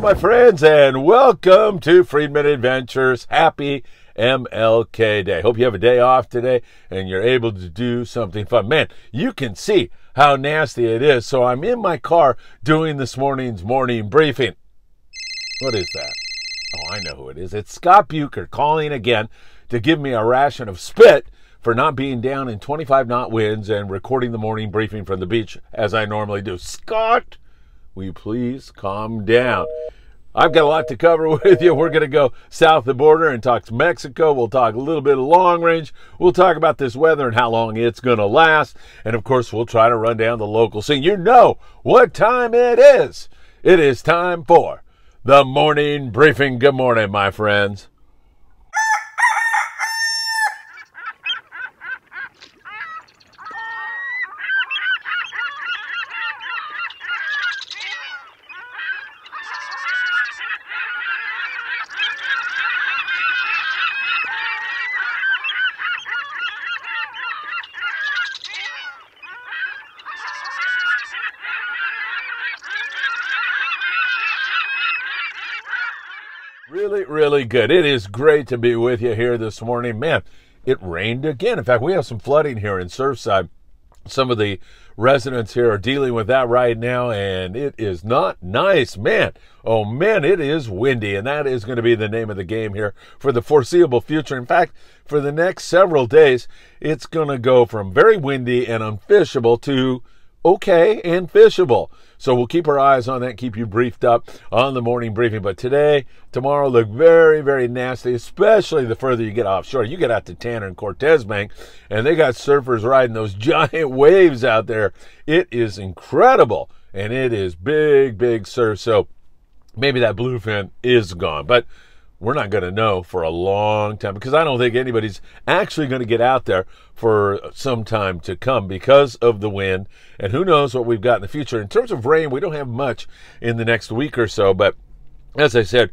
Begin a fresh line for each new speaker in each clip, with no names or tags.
my friends, and welcome to Friedman Adventures. Happy MLK Day. Hope you have a day off today and you're able to do something fun. Man, you can see how nasty it is. So I'm in my car doing this morning's morning briefing. What is that? Oh, I know who it is. It's Scott Bucher calling again to give me a ration of spit for not being down in 25-knot winds and recording the morning briefing from the beach as I normally do. Scott, will you please calm down? I've got a lot to cover with you. We're going to go south of the border and talk to Mexico. We'll talk a little bit of long range. We'll talk about this weather and how long it's going to last. And, of course, we'll try to run down the local scene. You know what time it is. It is time for the morning briefing. Good morning, my friends. Really good. It is great to be with you here this morning. Man, it rained again. In fact, we have some flooding here in Surfside. Some of the residents here are dealing with that right now, and it is not nice. Man, oh man, it is windy, and that is going to be the name of the game here for the foreseeable future. In fact, for the next several days, it's going to go from very windy and unfishable to okay and fishable. So we'll keep our eyes on that, keep you briefed up on the morning briefing. But today, tomorrow look very, very nasty, especially the further you get offshore. You get out to Tanner and Cortez Bank, and they got surfers riding those giant waves out there. It is incredible, and it is big, big surf. So maybe that bluefin is gone. But we're not going to know for a long time because I don't think anybody's actually going to get out there for some time to come because of the wind. And who knows what we've got in the future. In terms of rain, we don't have much in the next week or so. But as I said,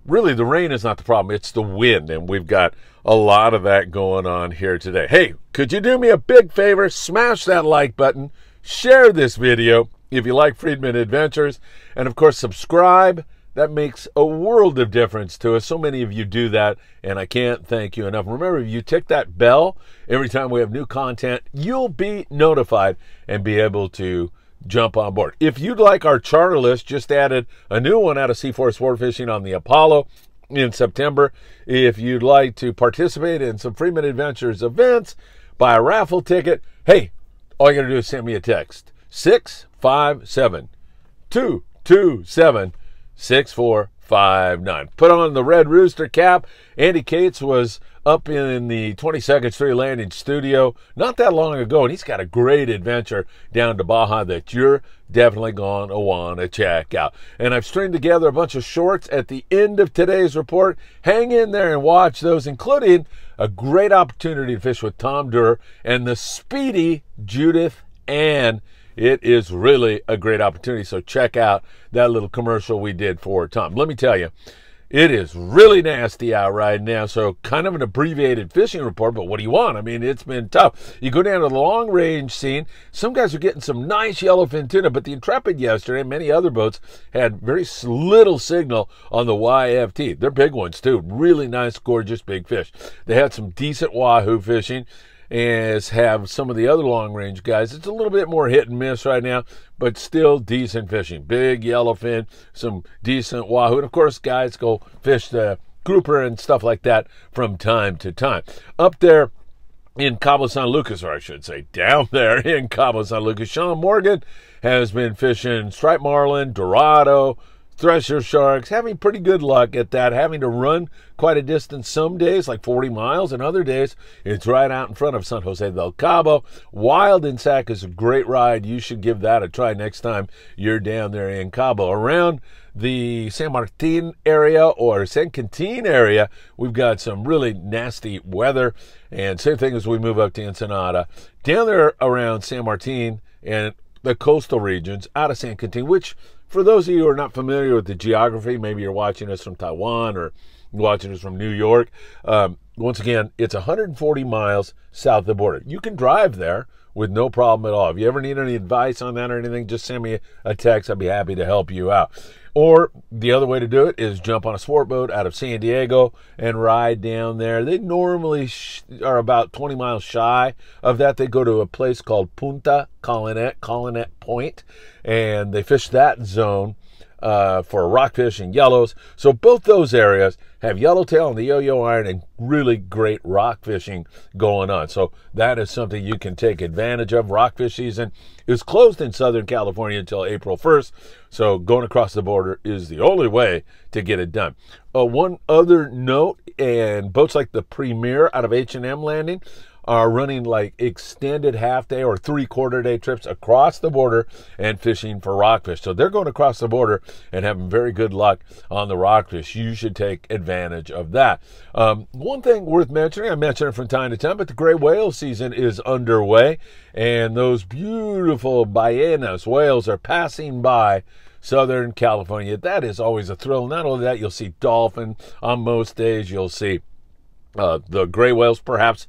really the rain is not the problem. It's the wind. And we've got a lot of that going on here today. Hey, could you do me a big favor? Smash that like button. Share this video if you like Friedman Adventures. And of course, subscribe. That makes a world of difference to us. So many of you do that, and I can't thank you enough. Remember, if you tick that bell every time we have new content, you'll be notified and be able to jump on board. If you'd like our charter list, just added a new one out of C4 Sport Fishing on the Apollo in September. If you'd like to participate in some Friedman Adventures events, buy a raffle ticket, hey, all you got to do is send me a text. 657-227 6459. Put on the Red Rooster cap. Andy Cates was up in the 22nd Street Landing studio not that long ago, and he's got a great adventure down to Baja that you're definitely going to want to check out. And I've stringed together a bunch of shorts at the end of today's report. Hang in there and watch those, including a great opportunity to fish with Tom Durr and the speedy Judith Ann. It is really a great opportunity, so check out that little commercial we did for Tom. Let me tell you, it is really nasty out right now, so kind of an abbreviated fishing report, but what do you want? I mean, it's been tough. You go down to the long-range scene, some guys are getting some nice yellowfin tuna, but the Intrepid yesterday and many other boats had very little signal on the YFT. They're big ones, too. Really nice, gorgeous, big fish. They had some decent wahoo fishing, as have some of the other long-range guys. It's a little bit more hit and miss right now, but still decent fishing. Big yellowfin, some decent wahoo. And, of course, guys go fish the grouper and stuff like that from time to time. Up there in Cabo San Lucas, or I should say down there in Cabo San Lucas, Sean Morgan has been fishing striped marlin, dorado, thresher sharks, having pretty good luck at that, having to run quite a distance some days, like 40 miles, and other days it's right out in front of San Jose del Cabo. Wild and Sack is a great ride. You should give that a try next time you're down there in Cabo. Around the San Martin area or San Quintin area, we've got some really nasty weather, and same thing as we move up to Ensenada. Down there around San Martin and the coastal regions out of San Quintin, which for those of you who are not familiar with the geography, maybe you're watching us from Taiwan or watching us from New York. Once again, it's 140 miles south of the border. You can drive there with no problem at all. If you ever need any advice on that or anything, just send me a text. I'd be happy to help you out. Or the other way to do it is jump on a sport boat out of San Diego and ride down there. They normally are about 20 miles shy of that. They go to a place called Punta Colinet Point, and they fish that zone for rockfish and yellows. So both those areas have yellowtail and the yo-yo iron and really great rock fishing going on. So that is something you can take advantage of. Rockfish season is closed in Southern California until April 1st. So going across the border is the only way to get it done. One other note, and boats like the Premier out of H&M Landing are running like extended half-day or three-quarter-day trips across the border and fishing for rockfish. So they're going across the border and having very good luck on the rockfish. You should take advantage of that. One thing worth mentioning, I mention it from time to time, but the gray whale season is underway, and those beautiful ballenas, whales, are passing by Southern California. That is always a thrill. Not only that, you'll see dolphin on most days. You'll see the gray whales, perhaps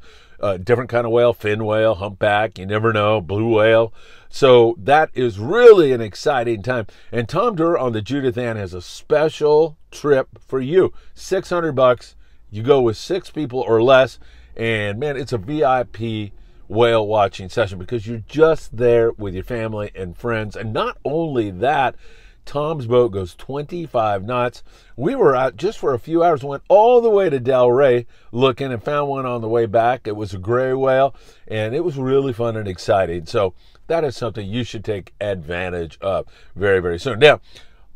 different kind of whale, fin whale, humpback, you never know, blue whale. So that is really an exciting time. And Tom Durr on the Judith Ann has a special trip for you. $600. You go with 6 people or less, and man, it's a VIP whale watching session because you're just there with your family and friends. And not only that, Tom's boat goes 25 knots. We were out just for a few hours, went all the way to Delray looking, and found one on the way back. It was a gray whale, and it was really fun and exciting. So that is something you should take advantage of very, very soon. Now,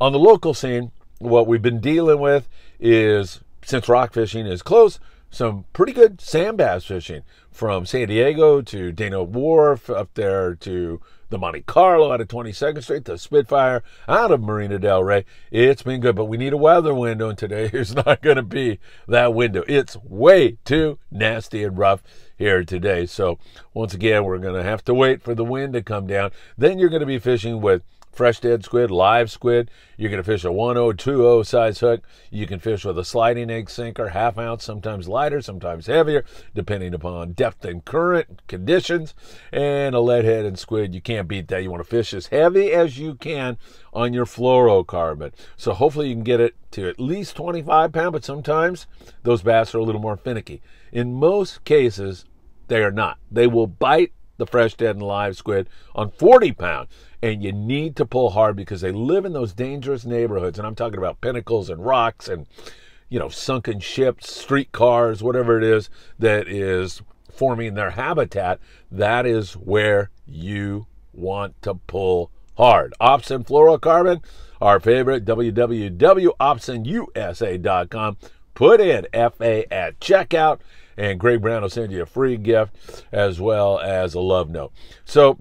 on the local scene, what we've been dealing with is, since rock fishing is closed, some pretty good sand bass fishing from San Diego to Dana Wharf, up there to the Monte Carlo out of 22nd Street, the Spitfire out of Marina Del Rey. It's been good, but we need a weather window, and today is not going to be that window. It's way too nasty and rough here today. So once again, we're going to have to wait for the wind to come down. Then you're going to be fishing with fresh dead squid, live squid. You're going to fish a 1/0, 2/0 size hook. You can fish with a sliding egg sinker, half ounce, sometimes lighter, sometimes heavier, depending upon depth and current conditions. And a lead head and squid, you can't beat that. You want to fish as heavy as you can on your fluorocarbon. So hopefully you can get it to at least 25 pounds, but sometimes those bass are a little more finicky. In most cases, they are not. They will bite the fresh dead and live squid on 40 pounds. And you need to pull hard because they live in those dangerous neighborhoods. And I'm talking about pinnacles and rocks and, you know, sunken ships, streetcars, whatever it is that is forming their habitat. That is where you want to pull hard. Opsin fluorocarbon, our favorite, www.opsinusa.com. Put in FA at checkout, and Greg Brown will send you a free gift as well as a love note. So,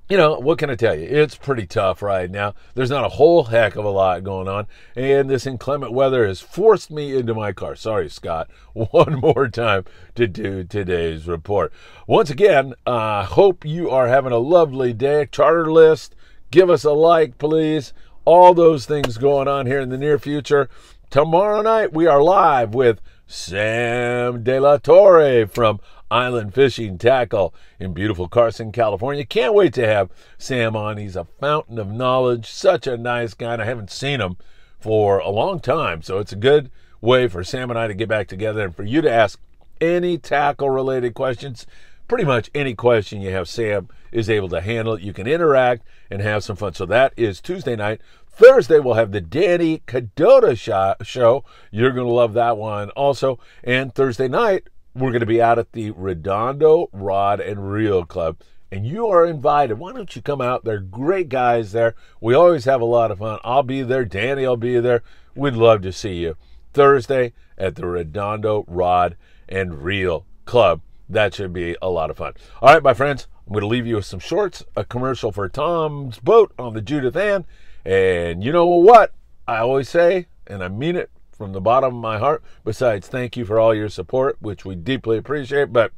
you know, what can I tell you? It's pretty tough right now. There's not a whole heck of a lot going on, and this inclement weather has forced me into my car. Sorry, Scott, one more time to do today's report. Once again, hope you are having a lovely day. Charter list, give us a like, please. All those things going on here in the near future. Tomorrow night, we are live with Sam De La Torre from Island Fishing Tackle in beautiful Carson, California. Can't wait to have Sam on. He's a fountain of knowledge, such a nice guy, and I haven't seen him for a long time, so it's a good way for Sam and I to get back together and for you to ask any tackle-related questions. Pretty much any question you have, Sam is able to handle it. You can interact and have some fun. So that is Tuesday night. Thursday, we'll have the Danny Cadota show. You're going to love that one also. And Thursday night, we're going to be out at the Redondo Rod and Reel Club, and you are invited. Why don't you come out? They're great guys there. We always have a lot of fun. I'll be there. Danny will be there. We'd love to see you Thursday at the Redondo Rod and Reel Club. That should be a lot of fun. All right, my friends, I'm going to leave you with some shorts, a commercial for Tom's boat on the Judith Ann, and you know what I always say, and I mean it from the bottom of my heart, besides thank you for all your support, which we deeply appreciate, but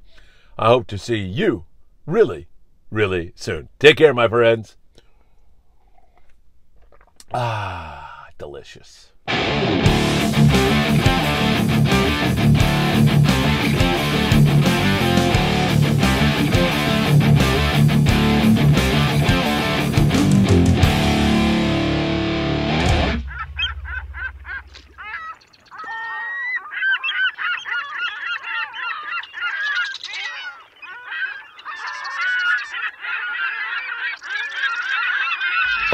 I hope to see you really, really soon. Take care, my friends. Ah, delicious.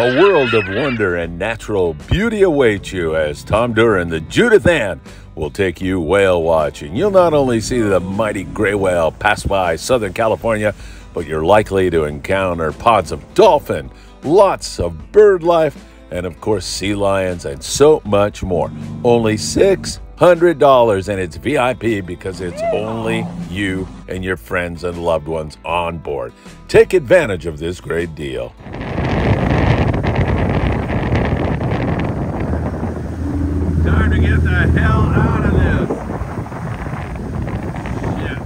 A world of wonder and natural beauty awaits you as Tom Duran, the Judith Ann, will take you whale watching. You'll not only see the mighty gray whale pass by Southern California, but you're likely to encounter pods of dolphin, lots of bird life, and of course sea lions and so much more. Only $600, and it's VIP because it's only you and your friends and loved ones on board. Take advantage of this great deal. Time to get the hell out of this. Shit.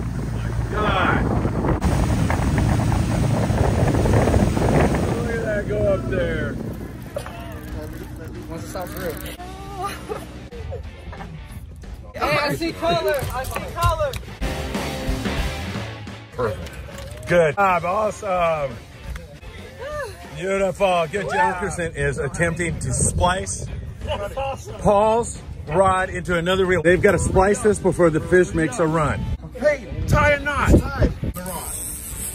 Oh, my God. Look at that go up there.
What's up, through?
Hey, I see color. I see color.
Perfect. Good job. Awesome. Beautiful. Good job.
Wilkerson is attempting to splice Paul's rod into another reel. They've got to splice this before the fish makes a run.
Hey,
Tie a knot.
come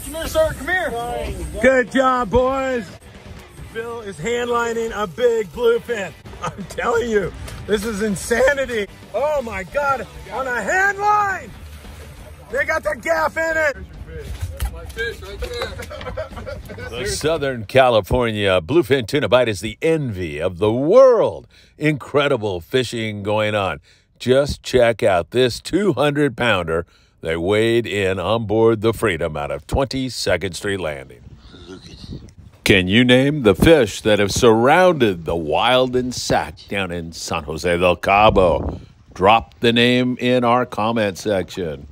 here, sir. Come here.
Good job, boys. Phil is handlining a big bluefin. I'm telling you, this is insanity. Oh my God, on a hand line. They got the gaff in it.
The Southern California bluefin tuna bite is the envy of the world. Incredible fishing going on. Just check out this 200-pounder they weighed in on board the Freedom out of 22nd Street Landing. Can you name the fish that have surrounded the Wild and Sack down in San Jose del Cabo? Drop the name in our comment section.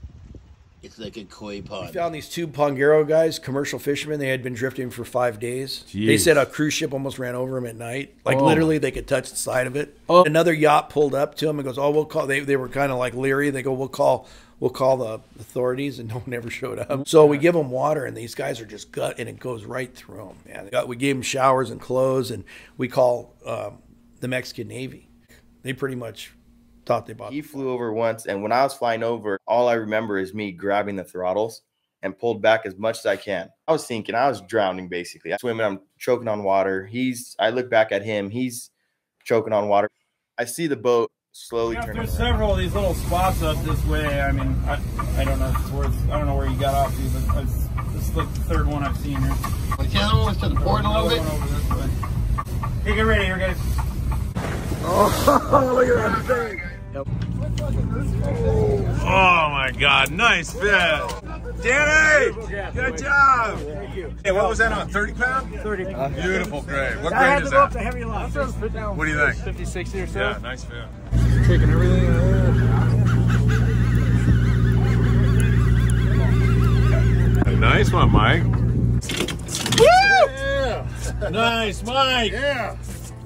It's like a koi pond.
We found these two Pongero guys, commercial fishermen. They had been drifting for 5 days.
Jeez.
They said a cruise ship almost ran over them at night. Like literally they could touch the side of it.
Oh.
Another yacht pulled up to them and goes, oh, we'll call. They were kind of like leery. They go, we'll call the authorities, and no one ever showed up. So we give them water, and these guys are just gut, and it goes right through them. Man, we gave them showers and clothes, and we call the Mexican Navy. They pretty much thought they bought.
He flew over once, and when I was flying over, all I remember is me grabbing the throttles and pulled back as much as I can. I was thinking I was drowning, basically. I'm swimming, I'm choking on water. I look back at him, he's choking on water. I see the boat slowly turn.
There's several of these little spots up this way. I mean, I don't know I don't know where you got off to, but this is like the third one I've seen here.
The other one was to the port a little bit.
Over this way. Hey, get ready here, guys.
Oh, look at that thing.
Oh my God, nice fish.
Danny, good job. Hey, what was that on, 30 pound?
30 pounds.
Beautiful grade. What grade is that?
Heavy line.
What do you think?
50, 60 or so.
Yeah, nice fish.
Taking everything.
Nice one, Mike.
Woo! Yeah.
Nice, Mike.
Yeah.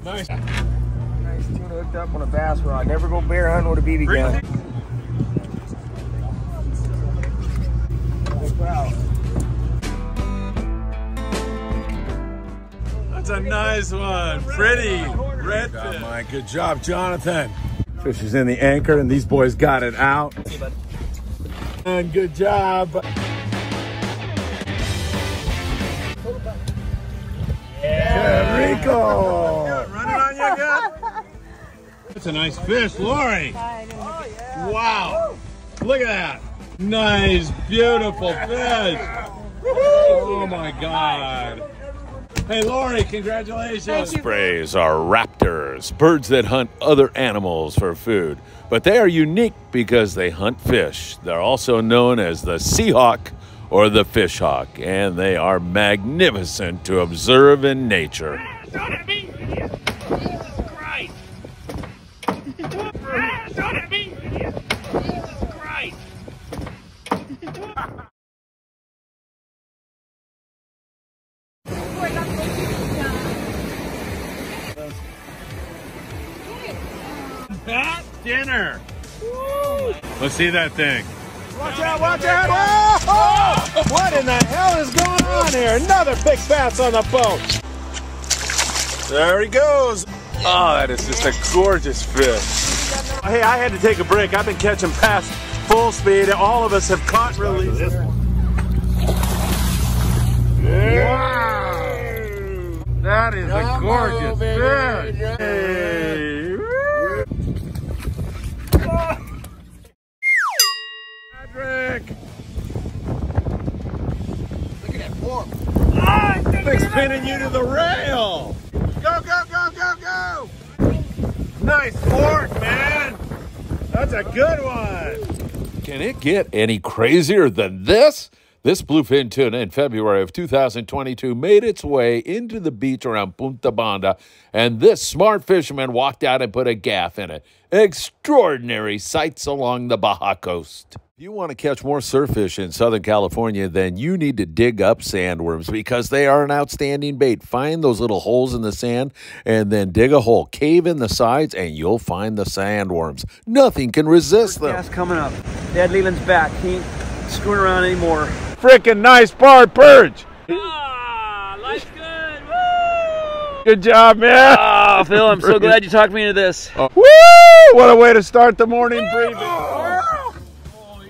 Nice.
Nice tuna hooked up on a bass rod. Never go bear hunting with a BB gun. Wow.
That's a nice one. Pretty redfish.
Mike, good job, Jonathan. Fish is in the anchor, and these boys got it out. And good job. Yeah, Rico.
Running on you again? That's a nice fish, Lori. Wow. Look at that. Nice, beautiful fish. Oh my God. Hey, Lori, congratulations. Sprays are raptors, birds that hunt other animals for food. But they are unique because they hunt fish. They're also known as the sea hawk or the fish hawk, and they are magnificent to observe in nature. That dinner. Woo. Let's see that thing.
Watch out, watch out. Oh! What in the hell is going on here? Another big bass on the boat. There he goes.
Oh, that is just a gorgeous fish.
Hey, I had to take a break. I've been catching past full speed. All of us have caught and released. Wow! That is a gorgeous fish. Hey. Patrick!
Look at that form.
Big spinning you to the rail. Go, go, go, go, go! Nice fork, man. That's a good one.
Can it get any crazier than this? This bluefin tuna in February of 2022 made its way into the beach around Punta Banda, and this smart fisherman walked out and put a gaff in it. Extraordinary sights along the Baja coast. If you want to catch more surffish in Southern California, then you need to dig up sandworms because they are an outstanding bait. Find those little holes in the sand and then dig a hole. Cave in the sides and you'll find the sandworms. Nothing can resist them.
Gas coming up. Dad Leland's back. He ain't screwing around anymore.
Freaking nice bar perch.
Ah, life's good. Woo!
Good job, man.
Oh, Phil, I'm so glad you talked me into this.
Woo! What a way to start the morning briefing.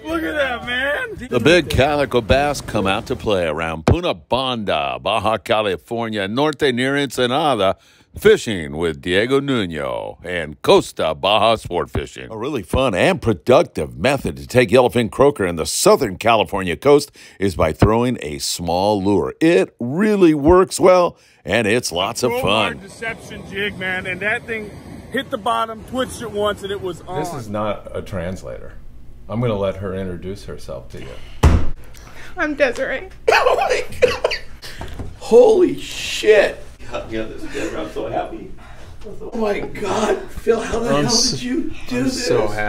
Look at that, man.
The big calico bass come out to play around Punta Banda, Baja California, Norte near Ensenada, fishing with Diego Nuno and Costa Baja Sport Fishing. A really fun and productive method to take yellowfin croaker in the Southern California coast is by throwing a small lure. It really works well, and it's lots of fun.
Deception jig, man, and that thing hit the bottom, twitched it once, and it was on.
This is not a translator. I'm going to let her introduce herself to you.
I'm Desiree.
Oh my God. Holy shit.
Yeah, this is I'm so happy.
Oh my God. Phil, how the hell did you do this?
So happy.